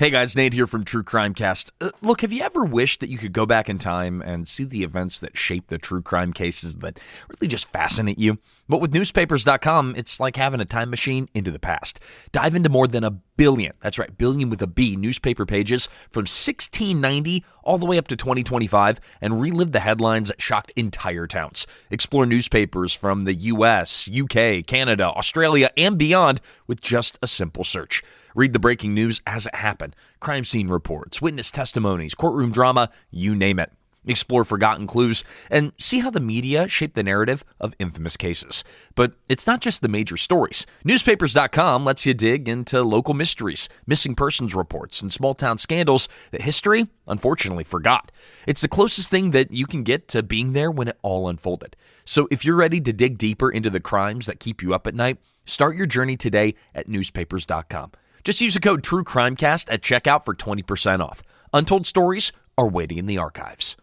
Hey guys, Nate here from True Crime Cast. Look, have you ever wished that you could go back in time and see the events that shape the true crime cases that really just fascinate you? But with newspapers.com, it's like having a time machine into the past. Dive into more than 1 billion, that's right, billion with a B, newspaper pages from 1690 all the way up to 2025 and relive the headlines that shocked entire towns. Explore newspapers from the US, UK, Canada, Australia, and beyond with just a simple search. Read the breaking news as it happened. Crime scene reports, witness testimonies, courtroom drama, you name it. Explore forgotten clues and see how the media shaped the narrative of infamous cases. But it's not just the major stories. Newspapers.com lets you dig into local mysteries, missing persons reports, and small-town scandals that history, unfortunately, forgot. It's the closest thing that you can get to being there when it all unfolded. So if you're ready to dig deeper into the crimes that keep you up at night, start your journey today at newspapers.com. Just use the code TrueCrimecast at checkout for 20% off. Untold stories are waiting in the archives.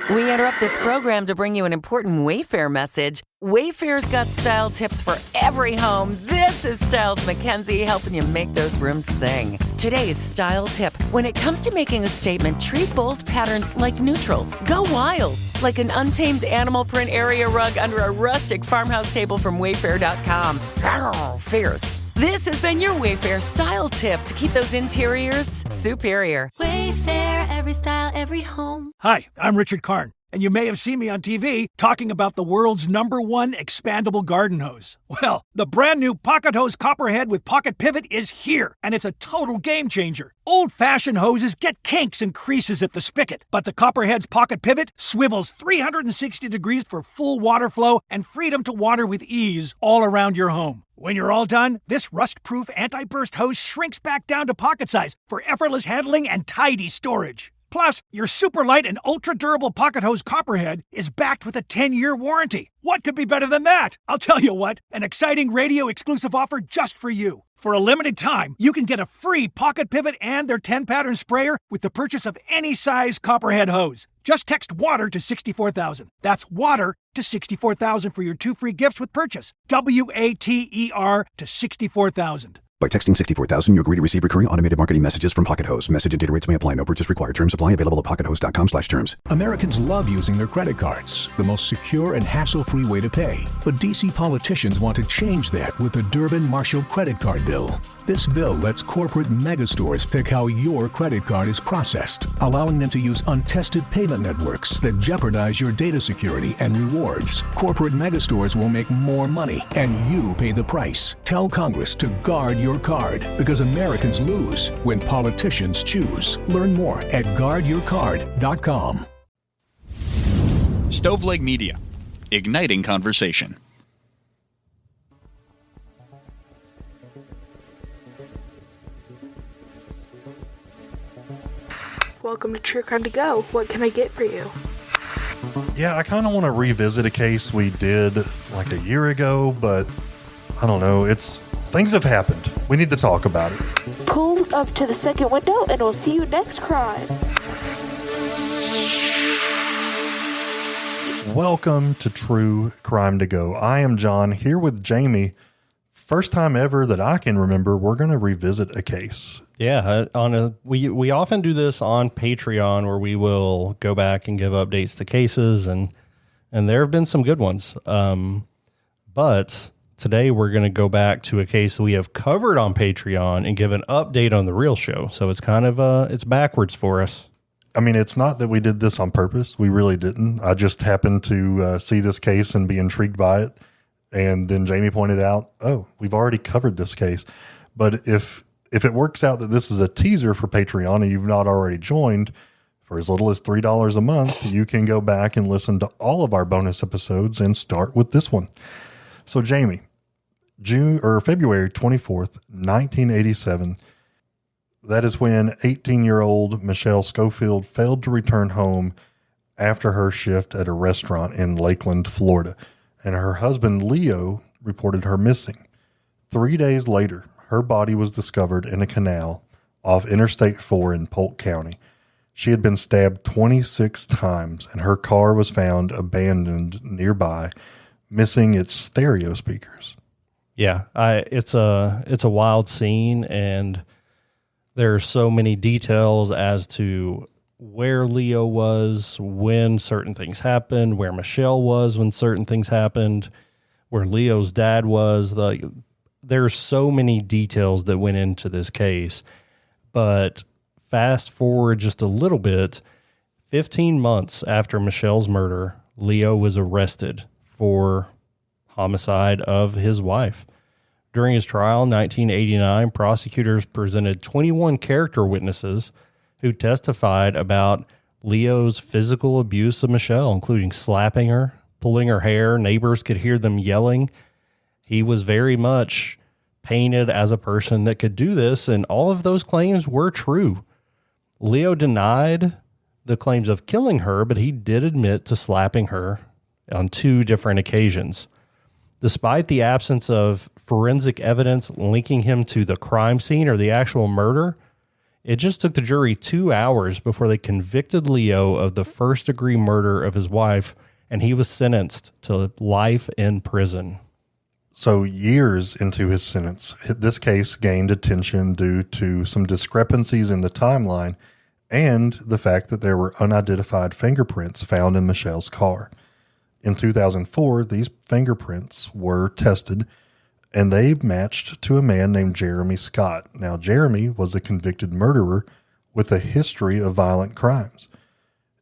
We interrupt this program to bring you an important Wayfair message. Wayfair's got style tips for every home. This is Styles McKenzie helping you make those rooms sing. Today's style tip. When it comes to making a statement, treat bold patterns like neutrals. Go wild, like an untamed animal print area rug under a rustic farmhouse table from Wayfair.com. Arr, fierce. This has been your Wayfair style tip to keep those interiors superior. Wayfair, every style, every home. Hi, I'm Richard Karn, and you may have seen me on TV talking about the world's #1 expandable garden hose. Well, the brand new Pocket Hose Copperhead with Pocket Pivot is here, and it's a total game changer. Old-fashioned hoses get kinks and creases at the spigot, but the Copperhead's Pocket Pivot swivels 360 degrees for full water flow and freedom to water with ease all around your home. When you're all done, this rust-proof anti-burst hose shrinks back down to pocket size for effortless handling and tidy storage. Plus, your super light and ultra-durable Pocket Hose Copperhead is backed with a 10-year warranty. What could be better than that? I'll tell you what, an exciting radio-exclusive offer just for you. For a limited time, you can get a free Pocket Pivot and their 10-pattern sprayer with the purchase of any size Copperhead hose. Just text WATER to 64,000. That's WATER to 64,000 for your 2 free gifts with purchase. WATER to 64,000. By texting 64,000, you agree to receive recurring automated marketing messages from Pocket Hose. Message and data rates may apply. No purchase required. Terms apply. Available at pockethose.com/terms. Americans love using their credit cards, the most secure and hassle-free way to pay. But D.C. politicians want to change that with the Durbin-Marshall credit card bill. This bill lets corporate megastores pick how your credit card is processed, allowing them to use untested payment networks that jeopardize your data security and rewards. Corporate megastores will make more money, and you pay the price. Tell Congress to guard your card, because Americans lose when politicians choose. Learn more at guardyourcard.com. Stoveleg Media, igniting conversation. Welcome to True Crime to Go. What can I get for you? Yeah, I kind of want to revisit a case we did like a year ago, but I don't know. Things have happened. We need to talk about it. Pull up to the second window and we'll see you next crime. Welcome to True Crime to Go. I am John, here with Jamie. First time ever that I can remember, we're going to revisit a case. Yeah, we often do this on Patreon, where we will go back and give updates to cases, and there have been some good ones. But today we're going to go back to a case we have covered on Patreon and give an update on the real show. So it's kind of it's backwards for us. I mean, it's not that we did this on purpose. We really didn't. I just happened to see this case and be intrigued by it. And then Jamie pointed out, oh, we've already covered this case. But if it works out that this is a teaser for Patreon and you've not already joined, for as little as $3 a month, you can go back and listen to all of our bonus episodes and start with this one. So Jamie, February 24th, 1987, that is when 18-year-old Michelle Schofield failed to return home after her shift at a restaurant in Lakeland, Florida, and her husband, Leo, reported her missing. 3 days later, her body was discovered in a canal off Interstate 4 in Polk County. She had been stabbed 26 times, and her car was found abandoned nearby, missing its stereo speakers. Yeah, it's a wild scene, and There are so many details as to where Leo was when certain things happened, where Michelle was when certain things happened, where Leo's dad was. There's so many details that went into this case. But fast forward just a little bit, 15 months after Michelle's murder, Leo was arrested for homicide of his wife. During his trial in 1989, prosecutors presented 21 character witnesses who testified about Leo's physical abuse of Michelle, including slapping her, pulling her hair. Neighbors could hear them yelling. He was very much painted as a person that could do this, and all of those claims were true. Leo denied the claims of killing her, but he did admit to slapping her on 2 different occasions. Despite the absence of forensic evidence linking him to the crime scene or the actual murder, it just took the jury 2 hours before they convicted Leo of the first-degree murder of his wife, and he was sentenced to life in prison. So years into his sentence, this case gained attention due to some discrepancies in the timeline and the fact that there were unidentified fingerprints found in Michelle's car. In 2004, these fingerprints were tested, and they matched to a man named Jeremy Scott. Now, Jeremy was a convicted murderer with a history of violent crimes.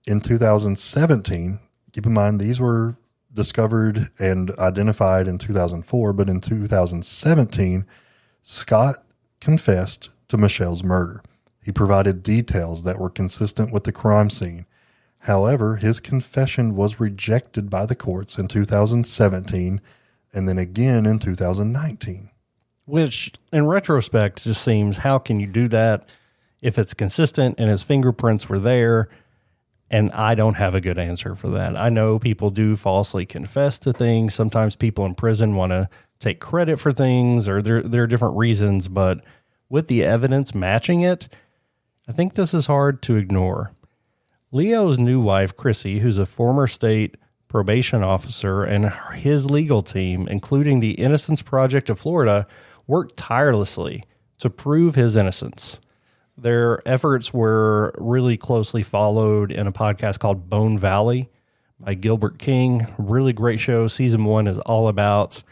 In 2017, keep in mind these were discovered and identified in 2004, but in 2017, Scott confessed to Michelle's murder. He provided details that were consistent with the crime scene. However, his confession was rejected by the courts in 2017 and then again in 2019. Which, in retrospect, just seems, how can you do that if it's consistent and his fingerprints were there? And I don't have a good answer for that. I know people do falsely confess to things. Sometimes people in prison want to take credit for things, or there are different reasons. But with the evidence matching it, I think this is hard to ignore. Leo's new wife, Chrissy, who's a former state probation officer, and his legal team, including the Innocence Project of Florida, worked tirelessly to prove his innocence. Their efforts were really closely followed in a podcast called Bone Valley by Gilbert King. Really great show. Season 1 is all about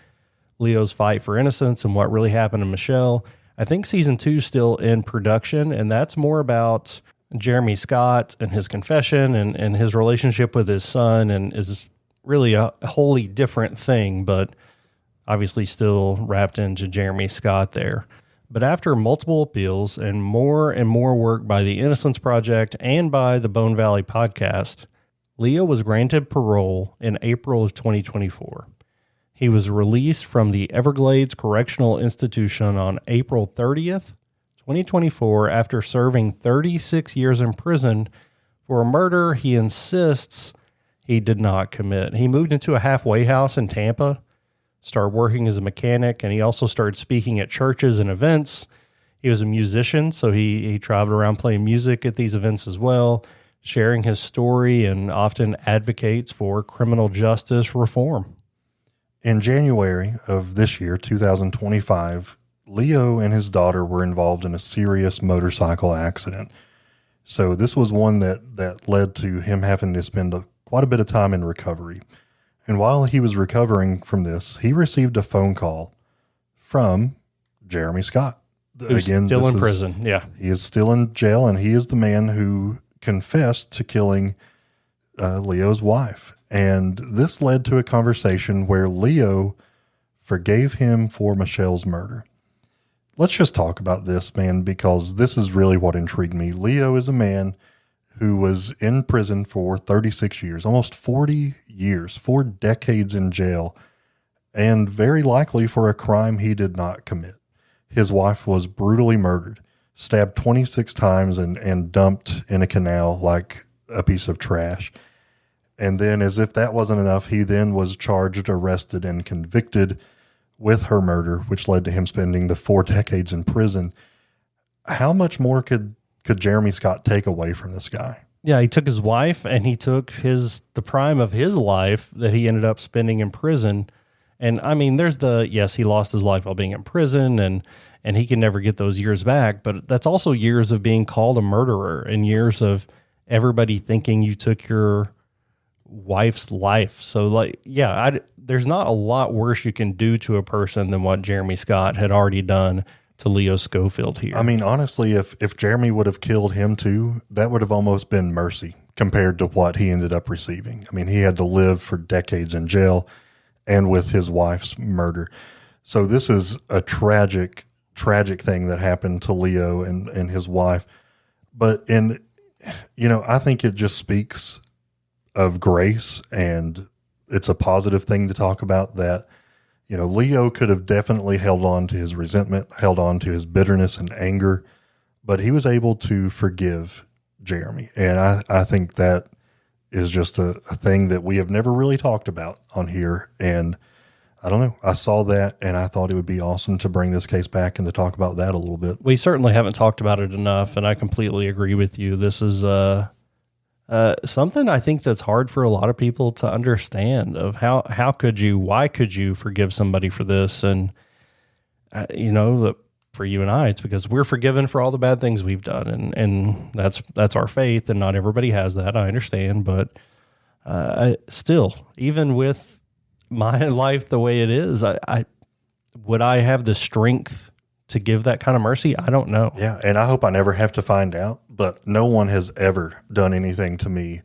Leo's fight for innocence and what really happened to Michelle. I think season 2 is still in production, and that's more about Jeremy Scott and his confession and his relationship with his son, and is really a wholly different thing, but obviously still wrapped into Jeremy Scott there. But after multiple appeals and more work by the Innocence Project and by the Bone Valley podcast, Leo was granted parole in April of 2024. He was released from the Everglades Correctional Institution on April 30th, 2024, after serving 36 years in prison for a murder he insists he did not commit. He moved into a halfway house in Tampa, started working as a mechanic, and he also started speaking at churches and events. He was a musician, so he traveled around playing music at these events as well, sharing his story, and often advocates for criminal justice reform. In January of this year, 2025, Leo and his daughter were involved in a serious motorcycle accident. So this was one that led to him having to spend quite a bit of time in recovery. And while he was recovering from this, he received a phone call from Jeremy Scott. Who's still in prison. Yeah. He is still in jail, and he is the man who confessed to killing Leo's wife. And this led to a conversation where Leo forgave him for Michelle's murder. Let's just talk about this, man, because this is really what intrigued me. Leo is a man who was in prison for 36 years, almost 40 years, 4 decades in jail, and very likely for a crime he did not commit. His wife was brutally murdered, stabbed 26 times and dumped in a canal like a piece of trash. And then, as if that wasn't enough, he then was charged, arrested, and convicted with her murder, which led to him spending the 4 decades in prison. How much more could Jeremy Scott take away from this guy? Yeah, he took his wife, and he took the prime of his life that he ended up spending in prison. And I mean, there's yes, he lost his life while being in prison, and and he can never get those years back. But that's also years of being called a murderer and years of everybody thinking you took your wife's life. So like, yeah, there's not a lot worse you can do to a person than what Jeremy Scott had already done to Leo Schofield here. I mean, honestly, if Jeremy would have killed him too, that would have almost been mercy compared to what he ended up receiving. I mean, he had to live for decades in jail and with his wife's murder. So this is a tragic thing that happened to Leo and his wife. But I think it just speaks of grace, and it's a positive thing to talk about that, Leo could have definitely held on to his resentment, held on to his bitterness and anger, but he was able to forgive Jeremy. And I think that is just a thing that we have never really talked about on here. And I don't know. I saw that and I thought it would be awesome to bring this case back and to talk about that a little bit. We certainly haven't talked about it enough, and I completely agree with you. This is something I think that's hard for a lot of people to understand, of why could you forgive somebody for this? And, for you and I, it's because we're forgiven for all the bad things we've done. And that's our faith, and not everybody has that. I understand. But still, even with my life the way it is, would I have the strength to give that kind of mercy? I don't know. Yeah. And I hope I never have to find out, but no one has ever done anything to me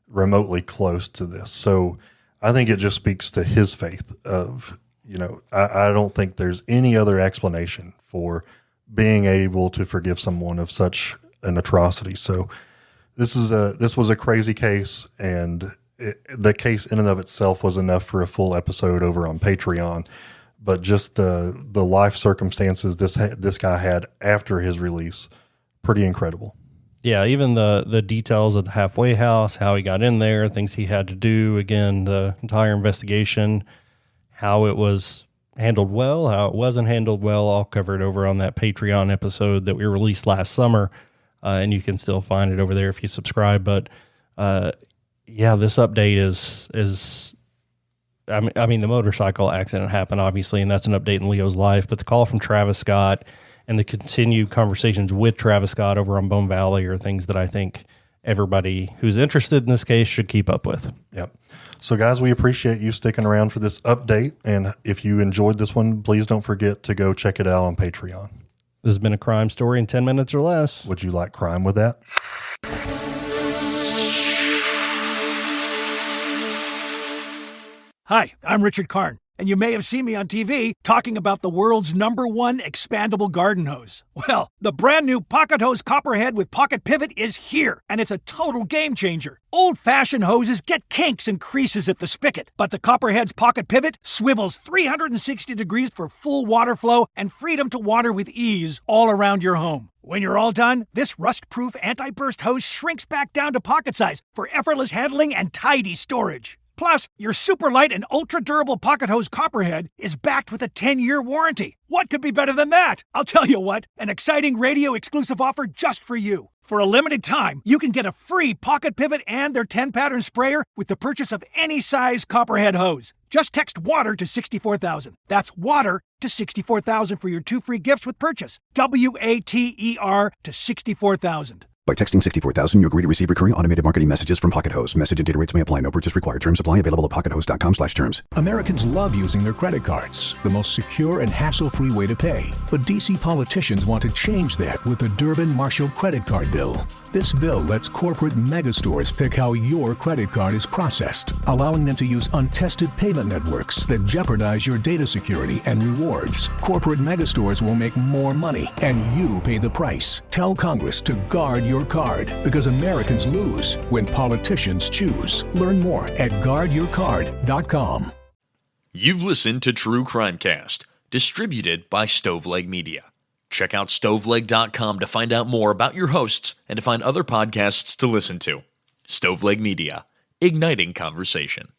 remotely close to this. So I think it just speaks to his faith of, I don't think there's any other explanation for being able to forgive someone of such an atrocity. So this was a crazy case, and the case in and of itself was enough for a full episode over on Patreon. But just the life circumstances this guy had after his release, pretty incredible. Yeah, even the details of the halfway house, how he got in there, things he had to do, again, the entire investigation, how it was handled well, how it wasn't handled well, all covered over on that Patreon episode that we released last summer. And you can still find it over there if you subscribe. But this update is I mean, the motorcycle accident happened, obviously, and that's an update in Leo's life. But the call from Travis Scott and the continued conversations with Travis Scott over on Bone Valley are things that I think everybody who's interested in this case should keep up with. Yep. So, guys, we appreciate you sticking around for this update. And if you enjoyed this one, please don't forget to go check it out on Patreon. This has been a crime story in 10 minutes or less. Would you like crime with that? Hi, I'm Richard Karn, and you may have seen me on TV talking about the world's #1 expandable garden hose. Well, the brand new Pocket Hose Copperhead with Pocket Pivot is here, and it's a total game changer. Old-fashioned hoses get kinks and creases at the spigot, but the Copperhead's Pocket Pivot swivels 360 degrees for full water flow and freedom to water with ease all around your home. When you're all done, this rust-proof anti-burst hose shrinks back down to pocket size for effortless handling and tidy storage. Plus, your super light and ultra-durable Pocket Hose Copperhead is backed with a 10-year warranty. What could be better than that? I'll tell you what, an exciting radio-exclusive offer just for you. For a limited time, you can get a free Pocket Pivot and their 10-pattern sprayer with the purchase of any size Copperhead hose. Just text WATER to 64,000. That's WATER to 64,000 for your 2 free gifts with purchase. WATER to 64,000. By texting 64,000, you agree to receive recurring automated marketing messages from Pocket Hose. Message and data rates may apply. No purchase required. Terms apply. Available at pockethose.com/terms. Americans love using their credit cards, the most secure and hassle-free way to pay. But D.C. politicians want to change that with the Durbin-Marshall credit card bill. This bill lets corporate megastores pick how your credit card is processed, allowing them to use untested payment networks that jeopardize your data security and rewards. Corporate megastores will make more money, and you pay the price. Tell Congress to guard your card, because Americans lose when politicians choose. Learn more at guardyourcard.com. You've listened to True Crimecast, distributed by Stoveleg Media. Check out stoveleg.com to find out more about your hosts and to find other podcasts to listen to. Stoveleg Media, igniting conversation.